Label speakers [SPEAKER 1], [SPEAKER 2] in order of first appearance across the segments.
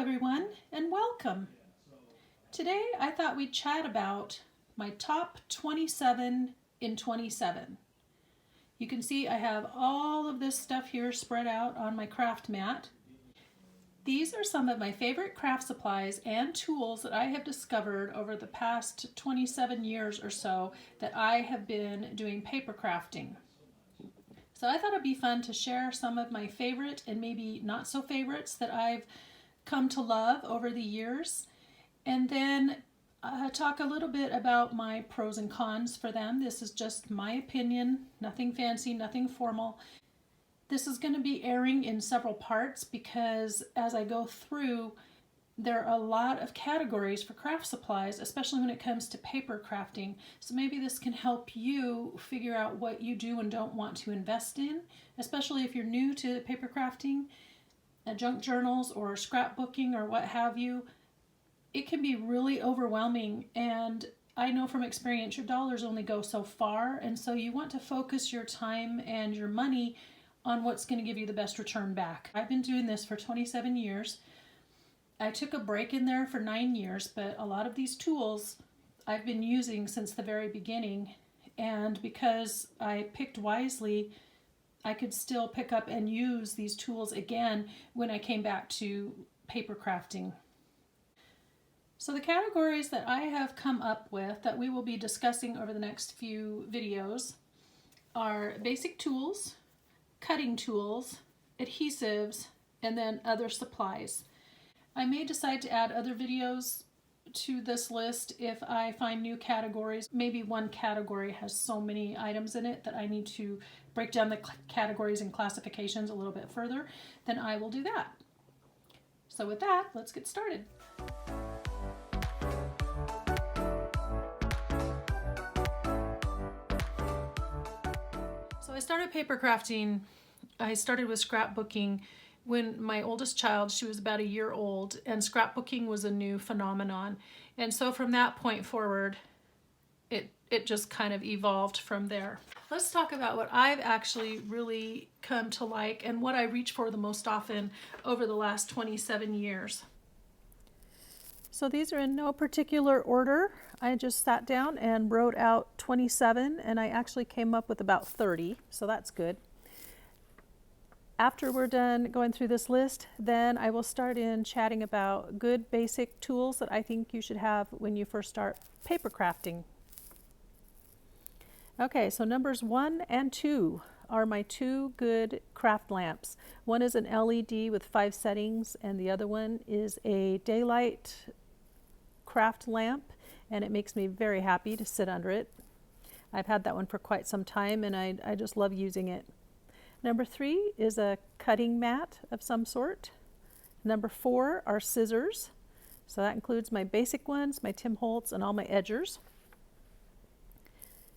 [SPEAKER 1] everyone, and welcome. Today I thought we'd chat about my top 27 in 27. You can see I have all of this stuff here spread out on my craft mat. These are some of my favorite craft supplies and tools that I have discovered over the past 27 years or so that I have been doing paper crafting. So I thought it'd be fun to share some of my favorite and maybe not so favorites that I've come to love over the years, and then talk a little bit about my pros and cons for them. This is just my opinion, nothing fancy, nothing formal. This is going to be airing in several parts because as I go through, there are a lot of categories for craft supplies, especially when it comes to paper crafting. So maybe this can help you figure out what you do and don't want to invest in, especially if you're new to paper crafting. Junk journals or scrapbooking or what have you, it can be really overwhelming, and I know from experience your dollars only go so far, and so you want to focus your time and your money on what's going to give you the best return back. I've been doing this for 27 years. I took a break in there for 9 years, but a lot of these tools I've been using since the very beginning, and because I picked wisely, I could still pick up and use these tools again when I came back to paper crafting. So the categories that I have come up with that we will be discussing over the next few videos are basic tools, cutting tools, adhesives, and then other supplies. I may decide to add other videos to this list if I find new categories. Maybe one category has so many items in it that I need to break down the categories and classifications a little bit further, then I will do that. So with that, let's get started. So I started paper crafting. I started with scrapbooking when my oldest child, she was about a year old, and scrapbooking was a new phenomenon. And so from that point forward, it just kind of evolved from there. Let's talk about what I've actually really come to like and what I reach for the most often over the last 27 years. So these are in no particular order. I just sat down and wrote out 27, and I actually came up with about 30, so that's good. After we're done going through this list, then I will start in chatting about good basic tools that I think you should have when you first start paper crafting. Okay, so numbers 1 and 2 are my two good craft lamps. One is an LED with 5 settings, and the other one is a daylight craft lamp, and it makes me very happy to sit under it. I've had that one for quite some time, and I just love using it. Number 3 is a cutting mat of some sort. Number 4 are scissors. So that includes my basic ones, my Tim Holtz, and all my edgers.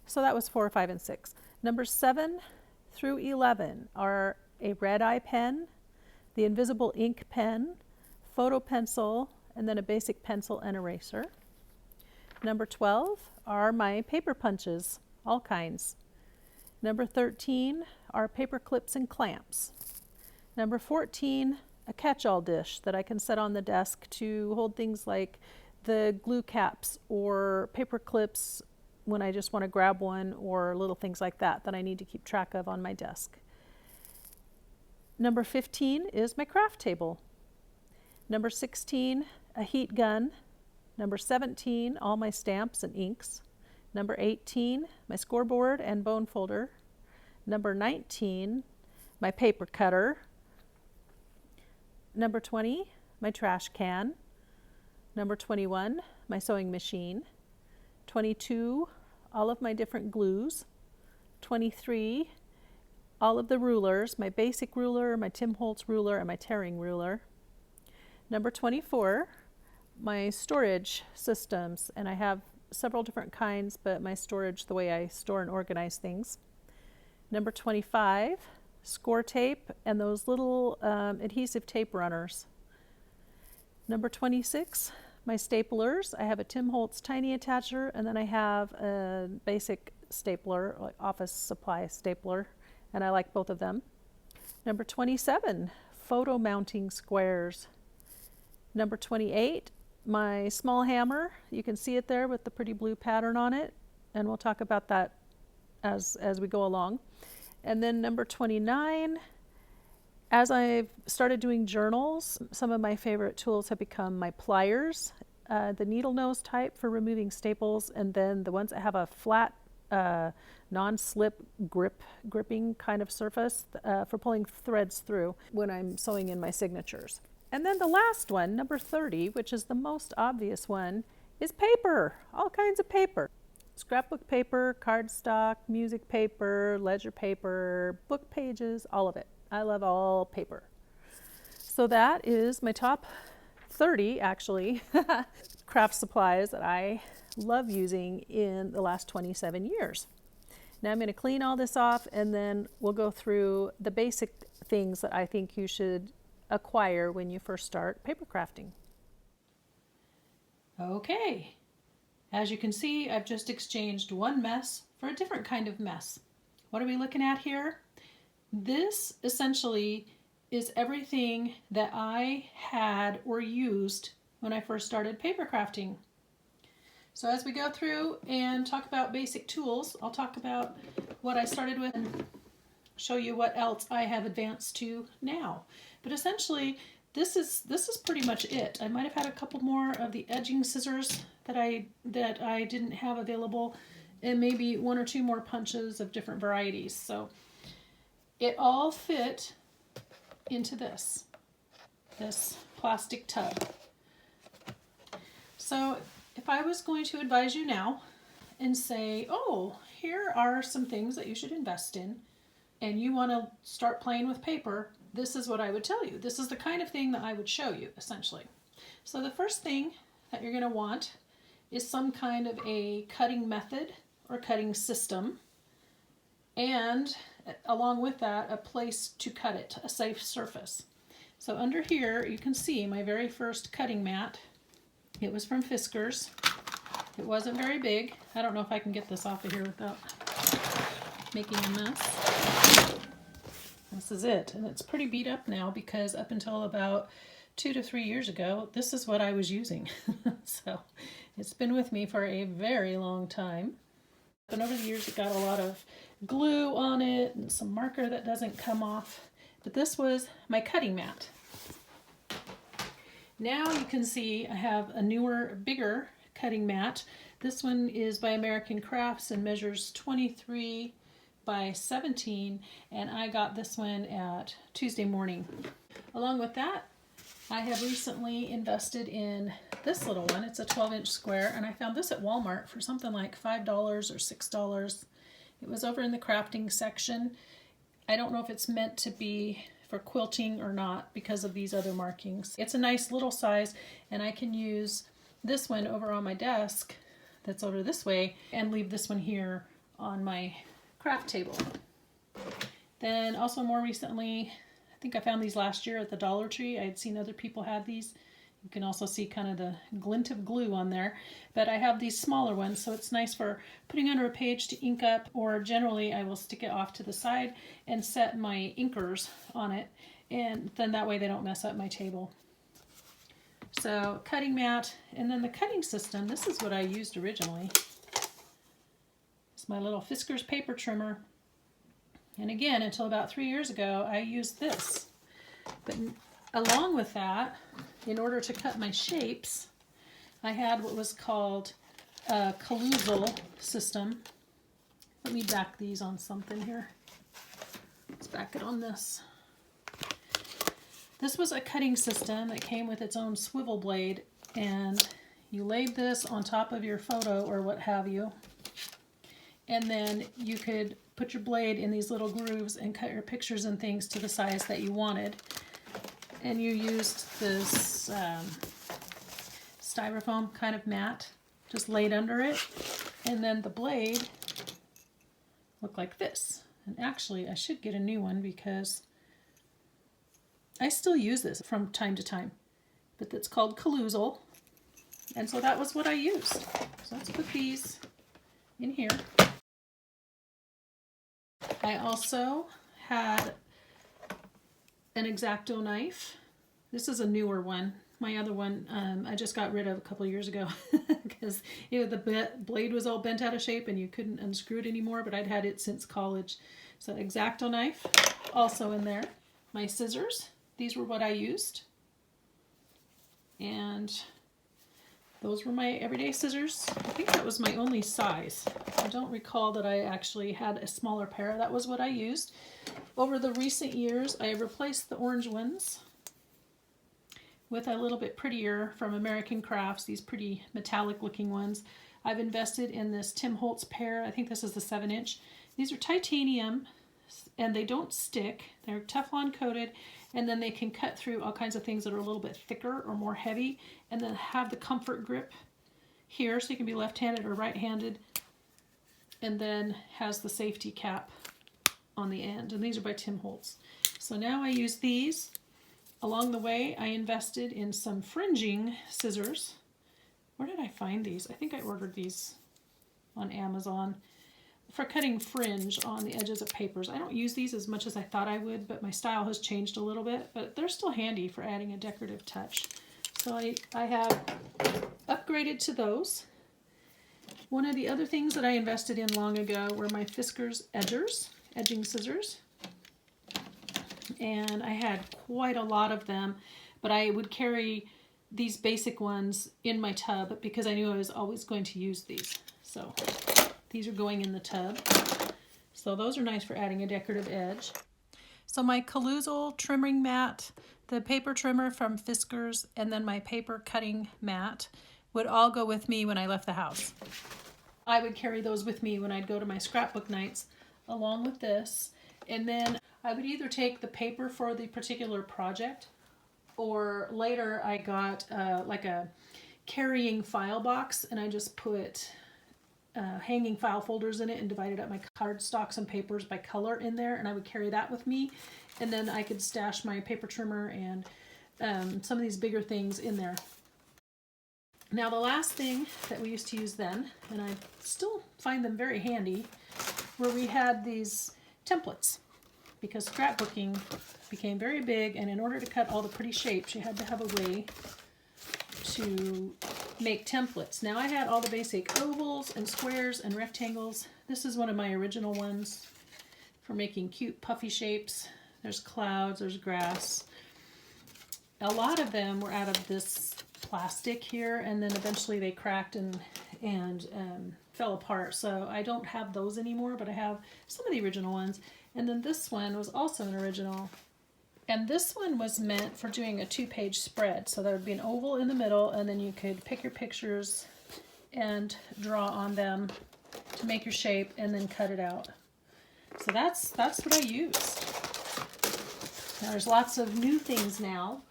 [SPEAKER 1] So that was 4, 5, and 6. Numbers 7 through 11 are a red eye pen, the invisible ink pen, photo pencil, and then a basic pencil and eraser. Number 12 are my paper punches, all kinds. Number 13 are paper clips and clamps. Number 14, a catch-all dish that I can set on the desk to hold things like the glue caps or paper clips when I just want to grab one, or little things like that that I need to keep track of on my desk. Number 15 is my craft table. Number 16, a heat gun. Number 17, all my stamps and inks. Number 18, my scoreboard and bone folder. Number 19, my paper cutter. Number 20, my trash can. Number 21, my sewing machine. 22, all of my different glues. 23, all of the rulers, my basic ruler, my Tim Holtz ruler, and my tearing ruler. Number 24, my storage systems, and I have several different kinds, but my storage, the way I store and organize things. Number 25, score tape and those little adhesive tape runners. Number 26, my staplers. I have a Tim Holtz tiny attacher, and then I have a basic stapler, like office supply stapler, and I like both of them. Number 27, photo mounting squares. Number 28, my small hammer. You can see it there with the pretty blue pattern on it, and we'll talk about that as we go along. And then number 29, as I've started doing journals, some of my favorite tools have become my pliers, the needle nose type for removing staples, and then the ones that have a flat non-slip gripping kind of surface for pulling threads through when I'm sewing in my signatures. And then the last one, number 30, which is the most obvious one, is paper, all kinds of paper. Scrapbook paper, cardstock, music paper, ledger paper, book pages, all of it. I love all paper. So that is my top 30, actually, craft supplies that I love using in the last 27 years. Now I'm going to clean all this off, and then we'll go through the basic things that I think you should acquire when you first start paper crafting. Okay, as you can see, I've just exchanged one mess for a different kind of mess. What are we looking at here? This essentially is everything that I had or used when I first started paper crafting. So as we go through and talk about basic tools, I'll talk about what I started with and show you what else I have advanced to now. But essentially, this is pretty much it. I might have had a couple more of the edging scissors that I didn't have available, and maybe one or two more punches of different varieties. So it all fit into this plastic tub. So if I was going to advise you now and say, oh, here are some things that you should invest in, and you want to start playing with paper, this is what I would tell you. This is the kind of thing that I would show you, essentially. So the first thing that you're going to want is some kind of a cutting method or cutting system, and along with that, a place to cut it, a safe surface. So under here, you can see my very first cutting mat. It was from Fiskars. It wasn't very big. I don't know if I can get this off of here without making a mess. This is it, and it's pretty beat up now because up until about 2 to 3 years ago, this is what I was using. So it's been with me for a very long time. And over the years, it got a lot of glue on it and some marker that doesn't come off. But this was my cutting mat. Now you can see I have a newer, bigger cutting mat. This one is by American Crafts and measures 23 by 17, and I got this one at Tuesday Morning. Along with that, I have recently invested in this little one. It's a 12-inch square, and I found this at Walmart for something like $5 or $6. It was over in the crafting section. I don't know if it's meant to be for quilting or not because of these other markings. It's a nice little size, and I can use this one over on my desk that's over this way and leave this one here on my craft table. Then also more recently, I think I found these last year at the Dollar Tree. I had seen other people had these. You can also see kind of the glint of glue on there, but I have these smaller ones, so it's nice for putting under a page to ink up, or generally I will stick it off to the side and set my inkers on it, and then that way they don't mess up my table. So cutting mat, and then the cutting system, this is what I used originally. It's my little Fiskars paper trimmer. And again, until about 3 years ago, I used this. But along with that, in order to cut my shapes, I had what was called a collusal system. Let me back these on something here. Let's back it on this. This was a cutting system that came with its own swivel blade, and you laid this on top of your photo or what have you, and then you could put your blade in these little grooves and cut your pictures and things to the size that you wanted. And you used this styrofoam kind of mat just laid under it, and then the blade looked like this. And actually I should get a new one because I still use this from time to time, but it's called collusal, and so that was what I used. So let's put these in here. I also had an X-Acto knife. This is a newer one. My other one, I just got rid of a couple of years ago because the blade was all bent out of shape and you couldn't unscrew it anymore, but I'd had it since college. So X-Acto knife, also in there. My scissors, these were what I used. And those were my everyday scissors. I think that was my only size. I don't recall that I actually had a smaller pair. That was what I used. Over the recent years, I have replaced the orange ones with a little bit prettier from American Crafts, these pretty metallic looking ones. I've invested in this Tim Holtz pair. I think this is the 7-inch. These are titanium and they don't stick. They're Teflon coated, and then they can cut through all kinds of things that are a little bit thicker or more heavy, and then have the comfort grip here so you can be left-handed or right-handed, and then has the safety cap on the end. And these are by Tim Holtz. So now I use these. Along the way, I invested in some fringing scissors. Where did I find these? I think I ordered these on Amazon for cutting fringe on the edges of papers. I don't use these as much as I thought I would, but my style has changed a little bit, but they're still handy for adding a decorative touch. So I have upgraded to those. One of the other things that I invested in long ago were my Fiskars edging scissors. And I had quite a lot of them, but I would carry these basic ones in my tub because I knew I was always going to use these. So these are going in the tub. So those are nice for adding a decorative edge. So my Caloozle trimming mat, the paper trimmer from Fiskars, and then my paper cutting mat would all go with me when I left the house. I would carry those with me when I'd go to my scrapbook nights along with this. And then I would either take the paper for the particular project, or later I got like a carrying file box, and I just put hanging file folders in it and divided up my cardstocks and papers by color in there, and I would carry that with me. And then I could stash my paper trimmer and some of these bigger things in there. Now the last thing that we used to use then, and I still find them very handy, were we had these templates, because scrapbooking became very big, and in order to cut all the pretty shapes you had to have a way to make templates. Now I had all the basic ovals and squares and rectangles. This is one of my original ones for making cute puffy shapes. There's clouds, there's grass. A lot of them were out of this plastic here, and then eventually they cracked and fell apart. So I don't have those anymore, but I have some of the original ones. And then this one was also an original. And this one was meant for doing a 2-page spread. So there would be an oval in the middle, and then you could pick your pictures and draw on them to make your shape and then cut it out. So that's what I used. Now there's lots of new things now.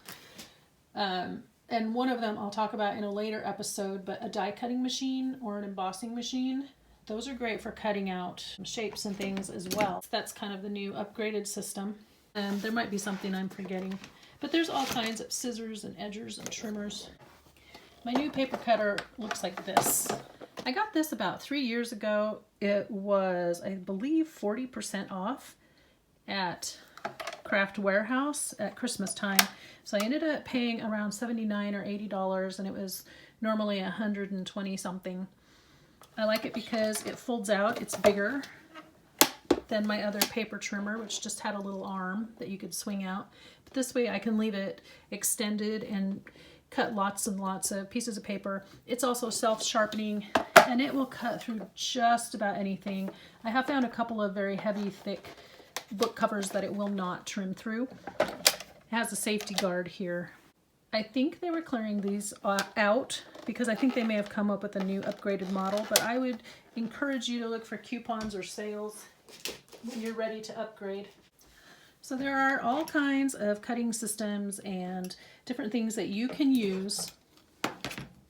[SPEAKER 1] And one of them I'll talk about in a later episode, but a die cutting machine or an embossing machine. Those are great for cutting out shapes and things as well. That's kind of the new upgraded system. There might be something I'm forgetting, but there's all kinds of scissors and edgers and trimmers. My new paper cutter looks like this. I got this about 3 years ago. It was, I believe, 40% off at Craft Warehouse at Christmas time. So I ended up paying around $79 or $80, and it was normally $120 something. I like it because it folds out. It's bigger than my other paper trimmer, which just had a little arm that you could swing out. But this way I can leave it extended and cut lots and lots of pieces of paper. It's also self-sharpening, and it will cut through just about anything. I have found a couple of very heavy, thick book covers that it will not trim through. It has a safety guard here. I think they were clearing these out because I think they may have come up with a new upgraded model, but I would encourage you to look for coupons or sales when you're ready to upgrade. So there are all kinds of cutting systems and different things that you can use. I'm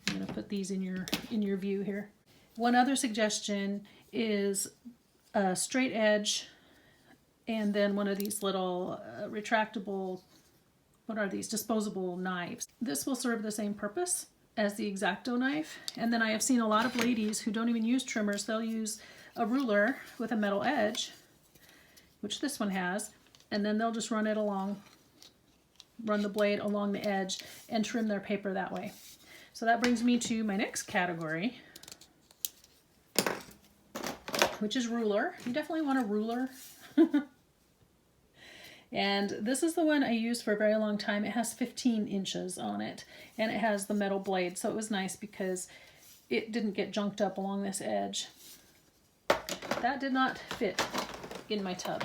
[SPEAKER 1] going to put these in your view here. One other suggestion is a straight edge and then one of these little retractable, what are these, disposable knives. This will serve the same purpose as the X-Acto knife. And then I have seen a lot of ladies who don't even use trimmers. They'll use a ruler with a metal edge, which this one has, and then they'll just run it along run the blade along the edge and trim their paper that way. So that brings me to my next category, which is ruler. You definitely want a ruler. And this is the one I used for a very long time. It has 15 inches on it, and it has the metal blade, so it was nice because it didn't get junked up along this edge. That did not fit in my tub.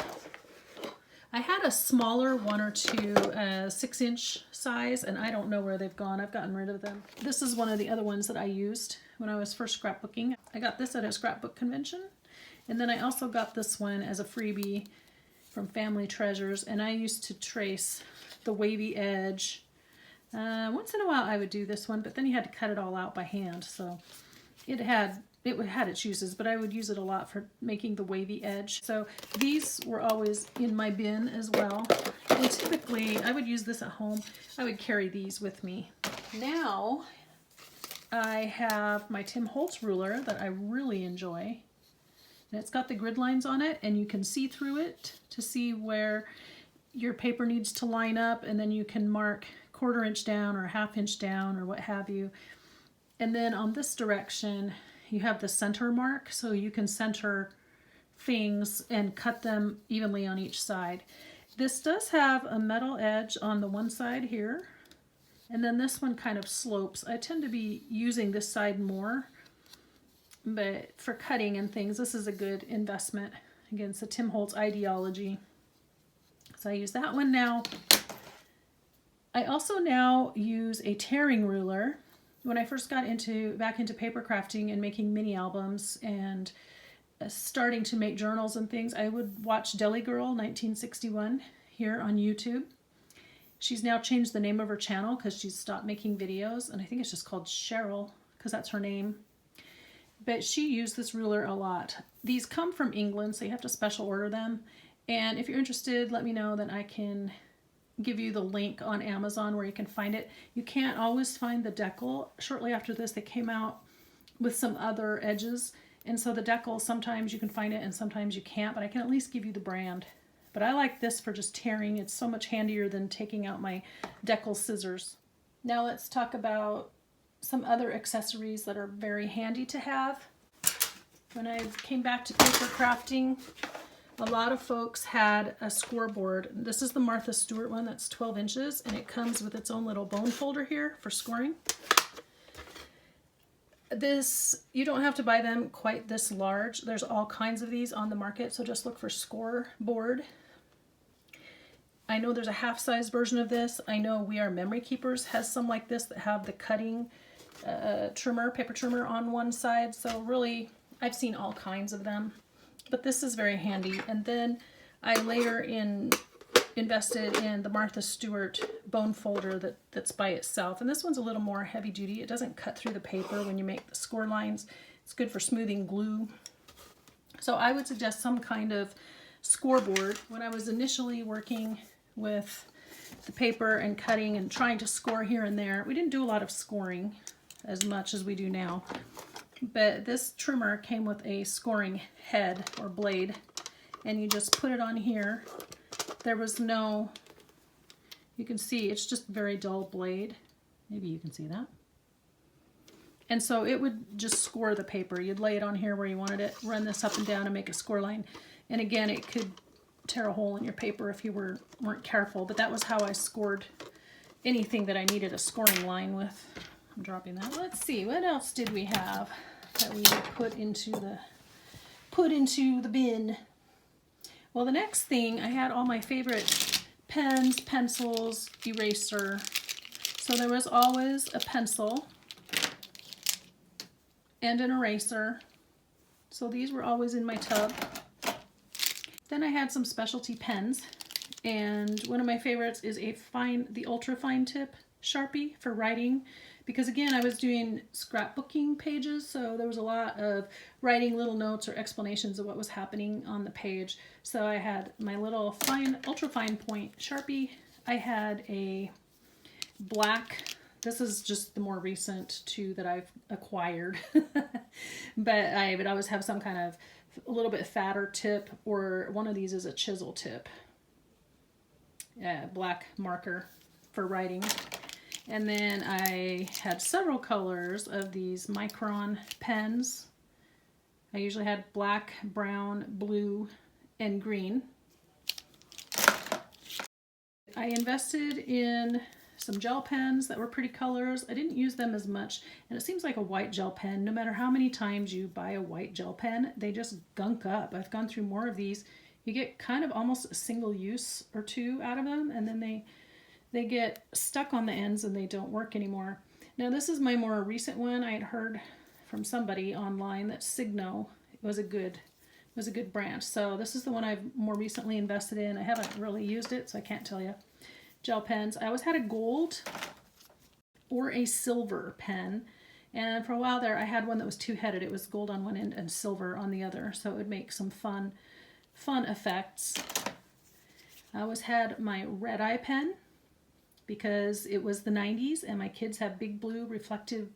[SPEAKER 1] I had a smaller 1 or 2 6-inch size, and I don't know where they've gone. I've gotten rid of them. This is one of the other ones that I used when I was first scrapbooking. I got this at a scrapbook convention, and then I also got this one as a freebie from Family Treasures, and I used to trace the wavy edge. Once in a while I would do this one, but then you had to cut it all out by hand, so it had its uses, but I would use it a lot for making the wavy edge. So these were always in my bin as well, and typically I would use this at home. I would carry these with me. Now I have my Tim Holtz ruler that I really enjoy. And it's got the grid lines on it, and you can see through it to see where your paper needs to line up, and then you can mark 1/4 inch down or 1/2 inch down or what have you. And then on this direction, you have the center mark, so you can center things and cut them evenly on each side. This does have a metal edge on the one side here, and then this one kind of slopes. I tend to be using this side more, but for cutting and things, this is a good investment. Again, it's the Tim Holtz ideology. So I use that one now. I also now use a tearing ruler. When I first got back into paper crafting and making mini albums and starting to make journals and things, I would watch Deli Girl 1961 here on YouTube. She's now changed the name of her channel because she's stopped making videos, and I think it's just called Cheryl because that's her name. But she used this ruler a lot. These come from England, so you have to special order them. And if you're interested, let me know, then I can give you the link on Amazon where you can find it. You can't always find the decal. Shortly after this, they came out with some other edges. And so the decal, sometimes you can find it and sometimes you can't, but I can at least give you the brand. But I like this for just tearing. It's so much handier than taking out my decal scissors. Now let's talk about some other accessories that are very handy to have. When I came back to paper crafting, a lot of folks had a scoreboard. This is the Martha Stewart one that's 12 inches, and it comes with its own little bone folder here for scoring. This, you don't have to buy them quite this large. There's all kinds of these on the market, so just look for Scoreboard. I know there's a half-size version of this. I know We Are Memory Keepers has some like this that have the cutting paper trimmer on one side. So really, I've seen all kinds of them, but this is very handy. And then I later invested in the Martha Stewart bone folder that's by itself. And this one's a little more heavy duty. It doesn't cut through the paper when you make the score lines. It's good for smoothing glue. So I would suggest some kind of scoreboard. When I was initially working with the paper and cutting and trying to score here and there, we didn't do a lot of scoring as much as we do now. But this trimmer came with a scoring head or blade, and you just put it on here. There was no, you can see it's just a very dull blade. Maybe you can see that. And so it would just score the paper. You'd lay it on here where you wanted it, run this up and down and make a score line. And again, it could tear a hole in your paper if you weren't careful, but that was how I scored anything that I needed a scoring line with. I'm dropping that. Let's see, what else did we have that we would put into the bin? Well, the next thing, I had all my favorite pens, pencils, eraser. So there was always a pencil and an eraser. So these were always in my tub. Then I had some specialty pens, and one of my favorites is the ultra fine tip Sharpie for writing, because again, I was doing scrapbooking pages, so there was a lot of writing little notes or explanations of what was happening on the page. So I had my little ultra fine point Sharpie. I had a black, this is just the more recent two that I've acquired, but I would always have some kind of a little bit fatter tip, or one of these is a chisel tip. Black marker. for writing. And then I had several colors of these Micron pens. I usually had black, brown, blue, and green. I invested in some gel pens that were pretty colors. I didn't use them as much, and it seems like a white gel pen, no matter how many times you buy a white gel pen, they just gunk up. I've gone through more of these. You get kind of almost a single use or two out of them, and then they get stuck on the ends and they don't work anymore. Now this is my more recent one. I had heard from somebody online that Signo was a good brand. So this is the one I've more recently invested in. I haven't really used it, so I can't tell you. Gel pens. I always had a gold or a silver pen. And for a while there, I had one that was two-headed. It was gold on one end and silver on the other. So it would make some fun effects. I always had my red eye pen because it was the 90s and my kids have big blue reflective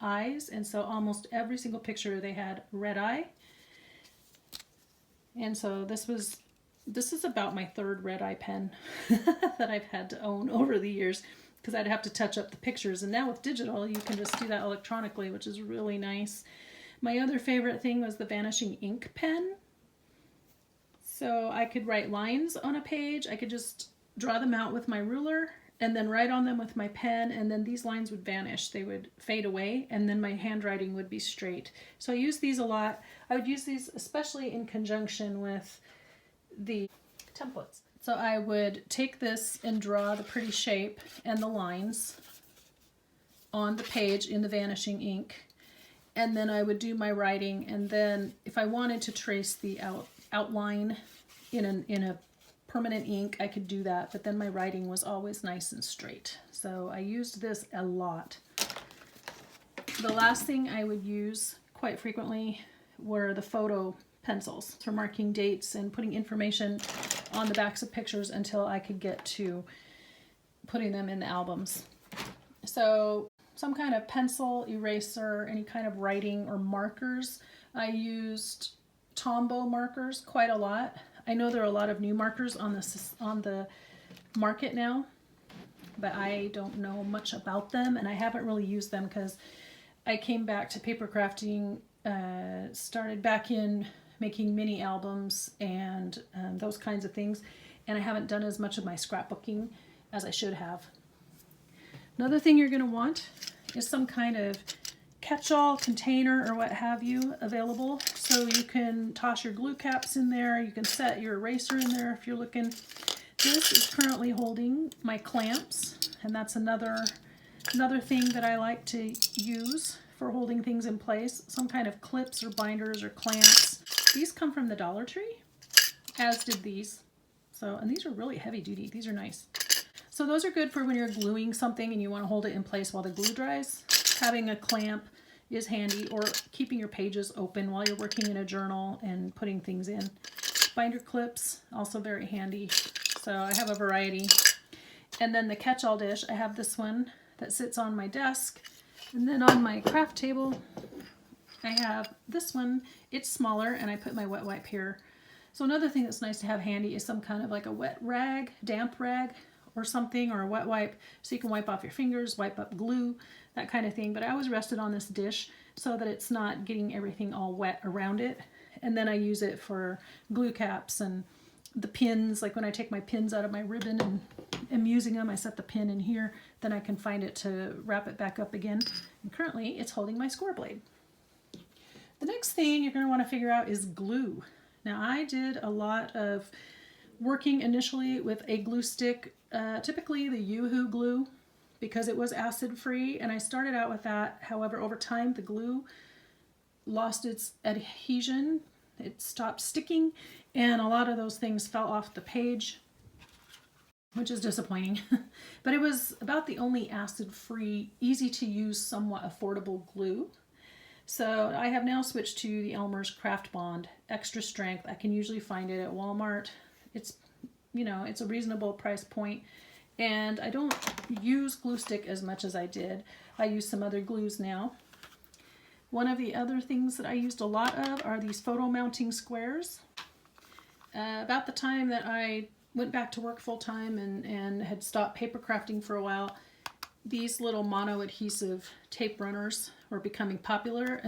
[SPEAKER 1] eyes. And so almost every single picture they had red eye. And so this is about my third red eye pen that I've had to own over the years because I'd have to touch up the pictures. And now with digital, you can just do that electronically, which is really nice. My other favorite thing was the Vanishing Ink pen. So I could write lines on a page. I could just draw them out with my ruler and then write on them with my pen, and then these lines would vanish. They would fade away, and then my handwriting would be straight. So I use these a lot. I would use these especially in conjunction with the templates. So I would take this and draw the pretty shape and the lines on the page in the Vanishing Ink, and then I would do my writing, and then if I wanted to trace the outline in a permanent ink, I could do that, but then my writing was always nice and straight. So I used this a lot. The last thing I would use quite frequently were the photo pencils for marking dates and putting information on the backs of pictures until I could get to putting them in the albums. So some kind of pencil, eraser, any kind of writing or markers. I used Tombow markers quite a lot. I know there are a lot of new markers on the market now, but I don't know much about them, and I haven't really used them because I came back to paper crafting, started back in making mini albums and those kinds of things, and I haven't done as much of my scrapbooking as I should have. Another thing you're going to want is some kind of catch-all container or what have you available, so you can toss your glue caps in there. You can set your eraser in there if you're looking. This is currently holding my clamps, and that's another thing that I like to use for holding things in place. Some kind of clips or binders or clamps. These come from the Dollar Tree, as did these. And these are really heavy duty. These are nice. So those are good for when you're gluing something and you want to hold it in place while the glue dries. Having a clamp is handy, or keeping your pages open while you're working in a journal and putting things in. Binder clips, also very handy. So I have a variety. And then the catch-all dish, I have this one that sits on my desk. And then on my craft table, I have this one. It's smaller, and I put my wet wipe here. So another thing that's nice to have handy is some kind of like a wet rag, damp rag or something, or a wet wipe, so you can wipe off your fingers, wipe up glue, that kind of thing. But I always rest it on this dish so that it's not getting everything all wet around it. And then I use it for glue caps and the pins. Like when I take my pins out of my ribbon and am using them, I set the pin in here, then I can find it to wrap it back up again. And currently it's holding my score blade. The next thing you're going to want to figure out is glue. Now I did a lot of working initially with a glue stick, typically the Yoo-Hoo glue, because it was acid free, and I started out with that. However, over time the glue lost its adhesion, it stopped sticking, and a lot of those things fell off the page, which is disappointing. But it was about the only acid free, easy to use, somewhat affordable glue. So I have now switched to the Elmer's Craft Bond Extra Strength. I can usually find it at Walmart. It's, it's a reasonable price point, and I don't use glue stick as much as I did. I use some other glues now. One of the other things that I used a lot of are these photo mounting squares. About the time that I went back to work full time and had stopped paper crafting for a while, these little mono adhesive tape runners were becoming popular.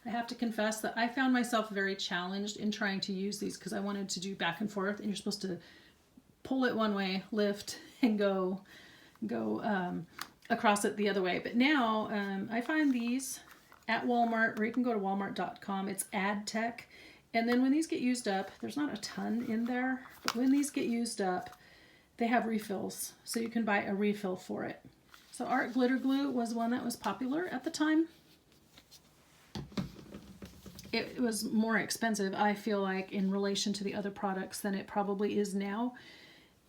[SPEAKER 1] I have to confess that I found myself very challenged in trying to use these because I wanted to do back and forth, and you're supposed to pull it one way, lift, and go across it the other way. But now I find these at Walmart, or you can go to walmart.com. It's AdTech. And then when these get used up, there's not a ton in there, but when these get used up, they have refills. So you can buy a refill for it. So art glitter glue was one that was popular at the time. It was more expensive, I feel like, in relation to the other products than it probably is now.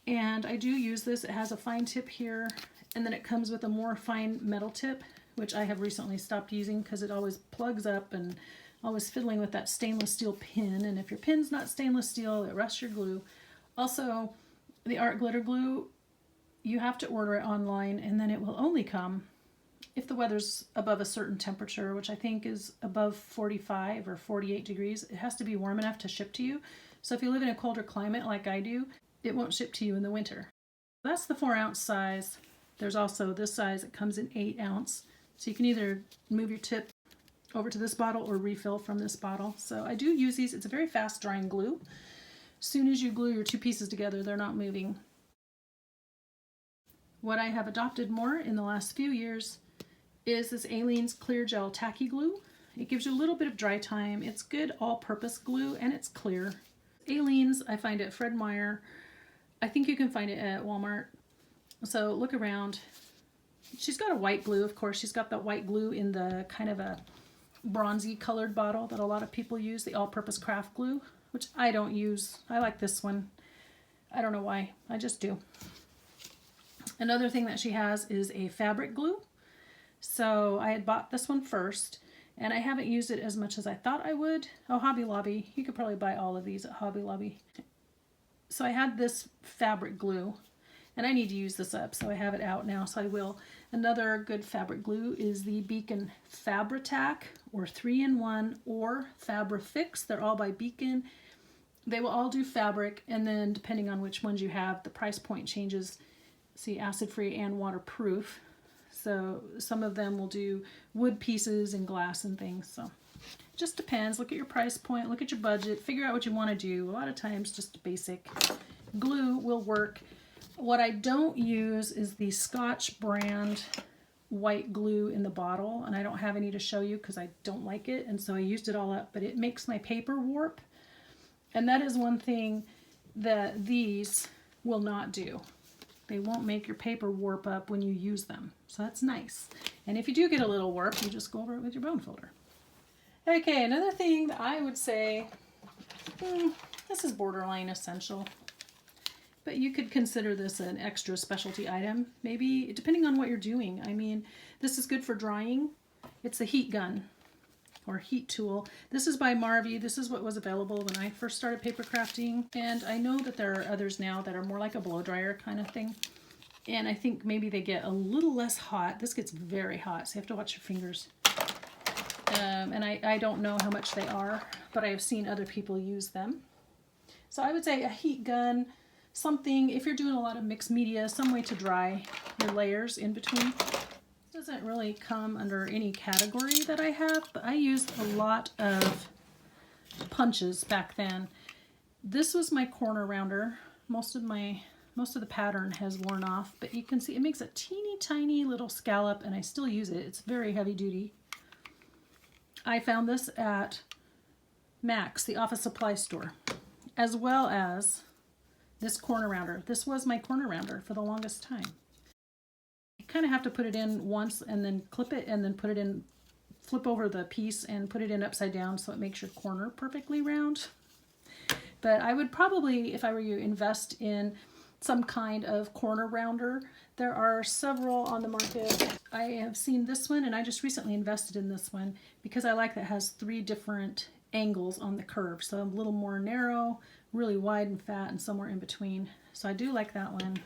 [SPEAKER 1] And I do use this. It has a fine tip here, and then it comes with a more fine metal tip, which I have recently stopped using because it always plugs up and always fiddling with that stainless steel pin. And if your pin's not stainless steel, it rusts your glue. Also, the art glitter glue, you have to order it online, and then it will only come if the weather's above a certain temperature, which I think is above 45 or 48 degrees. It has to be warm enough to ship to you. So if you live in a colder climate like I do, it won't ship to you in the winter. That's the 4-ounce size. There's also this size. It comes in 8-ounce. So you can either move your tip over to this bottle or refill from this bottle. So I do use these. It's a very fast drying glue. As soon as you glue your two pieces together, they're not moving. What I have adopted more in the last few years is this Aleene's Clear Gel Tacky Glue. It gives you a little bit of dry time. It's good all-purpose glue, and it's clear. Aleene's, I find at Fred Meyer. I think you can find it at Walmart. So look around. She's got a white glue, of course. She's got that white glue in the kind of a bronzy colored bottle that a lot of people use, the all-purpose craft glue, which I don't use. I like this one. I don't know why. I just do. Another thing that she has is a fabric glue. So I had bought this one first, and I haven't used it as much as I thought I would. Oh, Hobby Lobby. You could probably buy all of these at Hobby Lobby. So I had this fabric glue, and I need to use this up, so I have it out now, so I will. Another good fabric glue is the Beacon Fabri-Tac, or 3-in-1, or Fabri-Fix. They're all by Beacon. They will all do fabric, and then depending on which ones you have, the price point changes. See, acid-free and waterproof. So some of them will do wood pieces and glass and things. So it just depends. Look at your price point, look at your budget, figure out what you want to do. A lot of times just basic glue will work. What I don't use is the Scotch brand white glue in the bottle, and I don't have any to show you because I don't like it, and so I used it all up, but it makes my paper warp. And that is one thing that these will not do. They won't make your paper warp up when you use them. So that's nice. And if you do get a little warp, you just go over it with your bone folder. Okay, another thing that I would say, this is borderline essential, but you could consider this an extra specialty item, maybe, depending on what you're doing. I mean, this is good for drying. It's a heat gun or heat tool. This is by Marvy. This is what was available when I first started paper crafting. And I know that there are others now that are more like a blow dryer kind of thing. And I think maybe they get a little less hot. This gets very hot, so you have to watch your fingers. And I don't know how much they are, but I have seen other people use them. So I would say a heat gun, something, if you're doing a lot of mixed media, some way to dry your layers in between. Doesn't really come under any category that I have, but I used a lot of punches back then. This was my corner rounder. Most of the pattern has worn off, but you can see it makes a teeny tiny little scallop, and I still use it. It's very heavy duty. I found this at Max, the office supply store, as well as this corner rounder. This was my corner rounder for the longest time. You kind of have to put it in once and then clip it and then put it in, flip over the piece and put it in upside down so it makes your corner perfectly round. But I would probably, if I were you, invest in some kind of corner rounder. There are several on the market. I have seen this one, and I just recently invested in this one because I like that it has 3 different angles on the curve. So a little more narrow, really wide and fat, and somewhere in between. So I do like that one.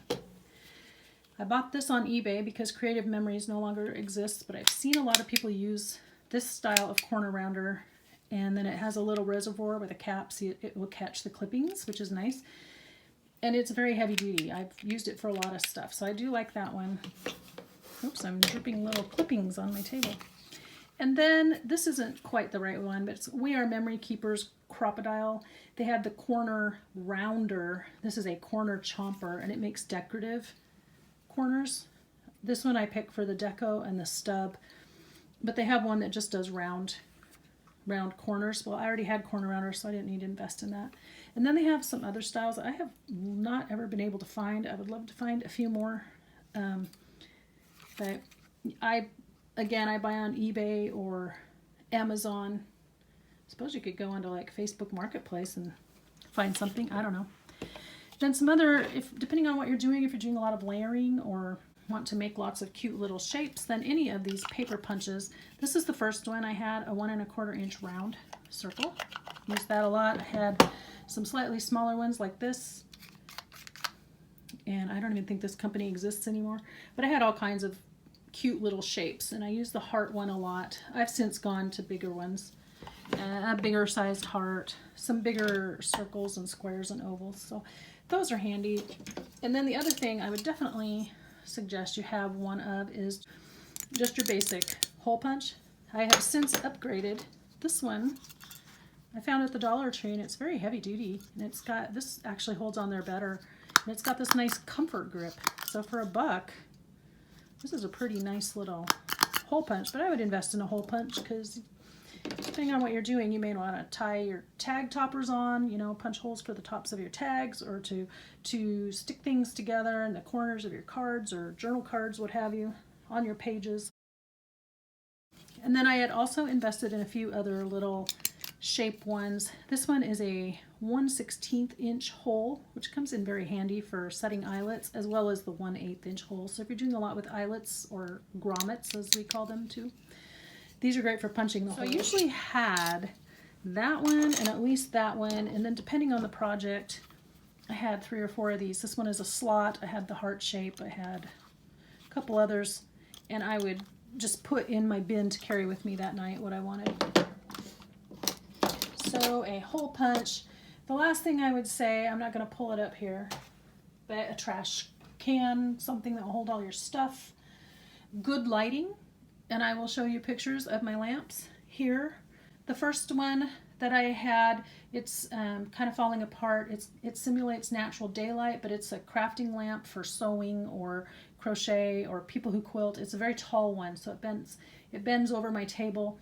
[SPEAKER 1] I bought this on eBay because Creative Memories no longer exists, but I've seen a lot of people use this style of corner rounder, and then it has a little reservoir with a cap so it will catch the clippings, which is nice. And it's very heavy duty. I've used it for a lot of stuff, so I do like that one. Oops, I'm dripping little clippings on my table. And then this isn't quite the right one, but it's We Are Memory Keepers Crocodile. They had the corner rounder. This is a corner chomper, and it makes decorative corners. This one I picked for the deco and the stub, but they have one that just does round corners. Well, I already had corner rounders, so I didn't need to invest in that. And then they have some other styles that I have not ever been able to find. I would love to find a few more. But I buy on eBay or Amazon. I suppose you could go onto like Facebook Marketplace and find something. I don't know. Then some other, depending on what you're doing, if you're doing a lot of layering or want to make lots of cute little shapes, then any of these paper punches. This is the first one I had, a 1 1/4 inch round circle. Used that a lot. I had some slightly smaller ones like this. And I don't even think this company exists anymore. But I had all kinds of cute little shapes, and I use the heart one a lot. I've since gone to bigger ones, a bigger sized heart, some bigger circles and squares and ovals, so those are handy. And then the other thing I would definitely suggest you have one of is just your basic hole punch. I have since upgraded this one. I found it at the Dollar Tree, and it's very heavy duty, and it's got, this actually holds on there better, and it's got this nice comfort grip. So for $1, this is a pretty nice little hole punch, but I would invest in a hole punch because depending on what you're doing, you may want to tie your tag toppers on, punch holes for the tops of your tags, or to stick things together in the corners of your cards or journal cards, what have you, on your pages. And then I had also invested in a few other little shape ones. This one is a 1/16 inch hole, which comes in very handy for setting eyelets, as well as the 1/8 inch hole. So if you're doing a lot with eyelets, or grommets as we call them too, these are great for punching the hole. So I usually had that one and at least that one, and then depending on the project, I had 3 or 4 of these. This one is a slot. I had the heart shape. I had a couple others, and I would just put in my bin to carry with me that night what I wanted. So a hole punch. The last thing I would say, I'm not going to pull it up here, but a trash can, something that will hold all your stuff. Good lighting, and I will show you pictures of my lamps here. The first one that I had, it's kind of falling apart. It simulates natural daylight, but it's a crafting lamp for sewing or crochet or people who quilt. It's a very tall one, so it bends over my table.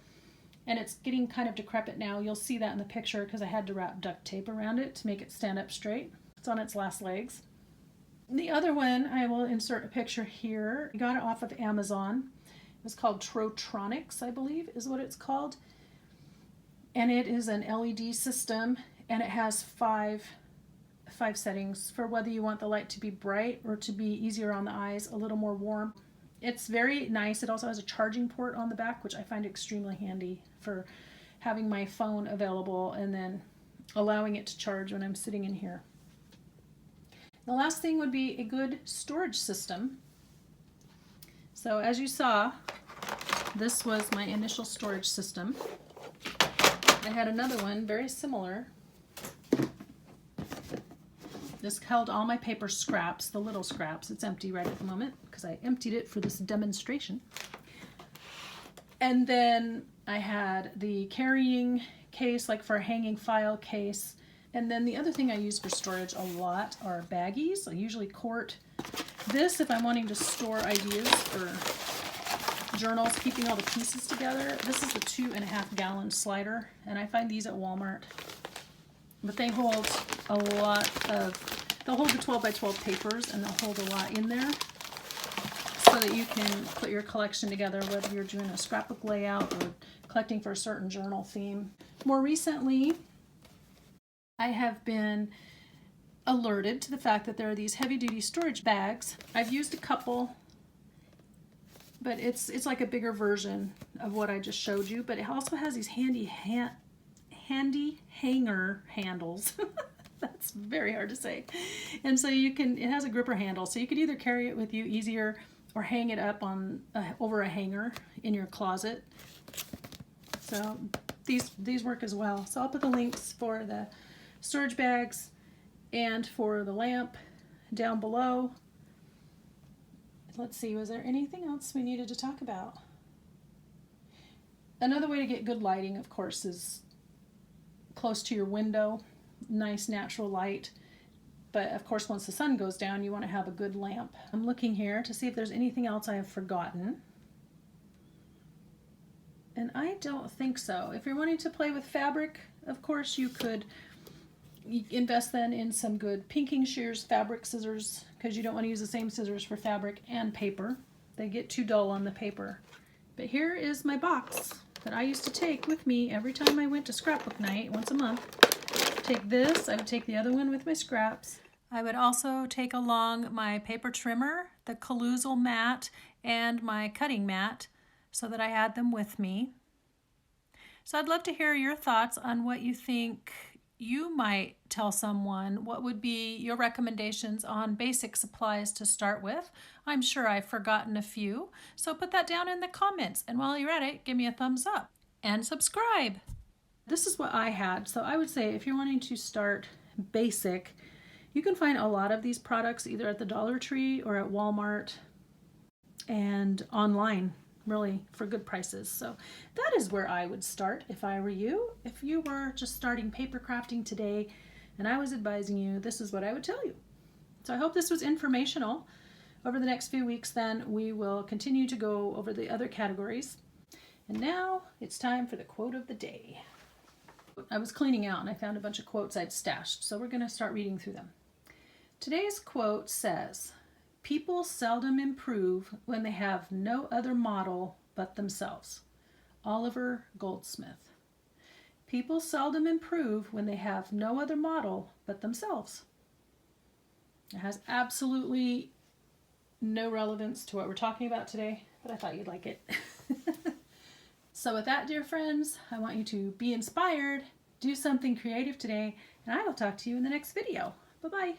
[SPEAKER 1] And it's getting kind of decrepit now. You'll see that in the picture because I had to wrap duct tape around it to make it stand up straight. It's on its last legs. The other one, I will insert a picture here. I got it off of Amazon. It's called Trotronics, I believe is what it's called. And it is an LED system, and it has five settings for whether you want the light to be bright or to be easier on the eyes, a little more warm. It's very nice. It also has a charging port on the back, which I find extremely handy for having my phone available and then allowing it to charge when I'm sitting in here. The last thing would be a good storage system. So as you saw, this was my initial storage system. I had another one very similar. This held all my paper scraps, the little scraps. It's empty right at the moment because I emptied it for this demonstration. And then I had the carrying case, like for a hanging file case. And then the other thing I use for storage a lot are baggies. I usually quart this if I'm wanting to store ideas for journals, keeping all the pieces together. This is the 2.5 gallon slider, and I find these at Walmart. But they hold a lot of, they'll hold the 12 by 12 papers, and they'll hold a lot in there so that you can put your collection together, whether you're doing a scrapbook layout or collecting for a certain journal theme. More recently, I have been alerted to the fact that there are these heavy-duty storage bags. I've used a couple, but it's like a bigger version of what I just showed you, but it also has these handy hanger handles. That's very hard to say. And so it has a gripper handle, so you could either carry it with you easier or hang it up on over a hanger in your closet. So these work as well. So I'll put the links for the storage bags And for the lamp down below, let's see, was there anything else we needed to talk about? Another way to get good lighting, of course, is close to your window, nice natural light. But of course, once the sun goes down, you want to have a good lamp. I'm looking here to see if there's anything else I have forgotten. And I don't think so. If you're wanting to play with fabric, of course, you could invest then in some good pinking shears fabric scissors, because you don't want to use the same scissors for fabric and paper. They get too dull on the paper. But here is my box that I used to take with me every time I went to scrapbook night once a month. Take this, I would take the other one with my scraps. I would also take along my paper trimmer, the collusal mat, and my cutting mat so that I had them with me. So I'd love to hear your thoughts on what you think you might tell someone. What would be your recommendations on basic supplies to start with? I'm sure I've forgotten a few, so put that down in the comments. And while you're at it, give me a thumbs up and subscribe. This is what I had. So I would say if you're wanting to start basic, you can find a lot of these products either at the Dollar Tree or at Walmart and online, really, for good prices. So that is where I would start if I were you. If you were just starting paper crafting today and I was advising you, this is what I would tell you. So I hope this was informational. Over the next few weeks then, we will continue to go over the other categories. And now it's time for the quote of the day. I was cleaning out and I found a bunch of quotes I'd stashed, so we're going to start reading through them. Today's quote says, "People seldom improve when they have no other model but themselves." Oliver Goldsmith. People seldom improve when they have no other model but themselves. It has absolutely no relevance to what we're talking about today, but I thought you'd like it. So with that, dear friends, I want you to be inspired, do something creative today, and I will talk to you in the next video. Bye-bye.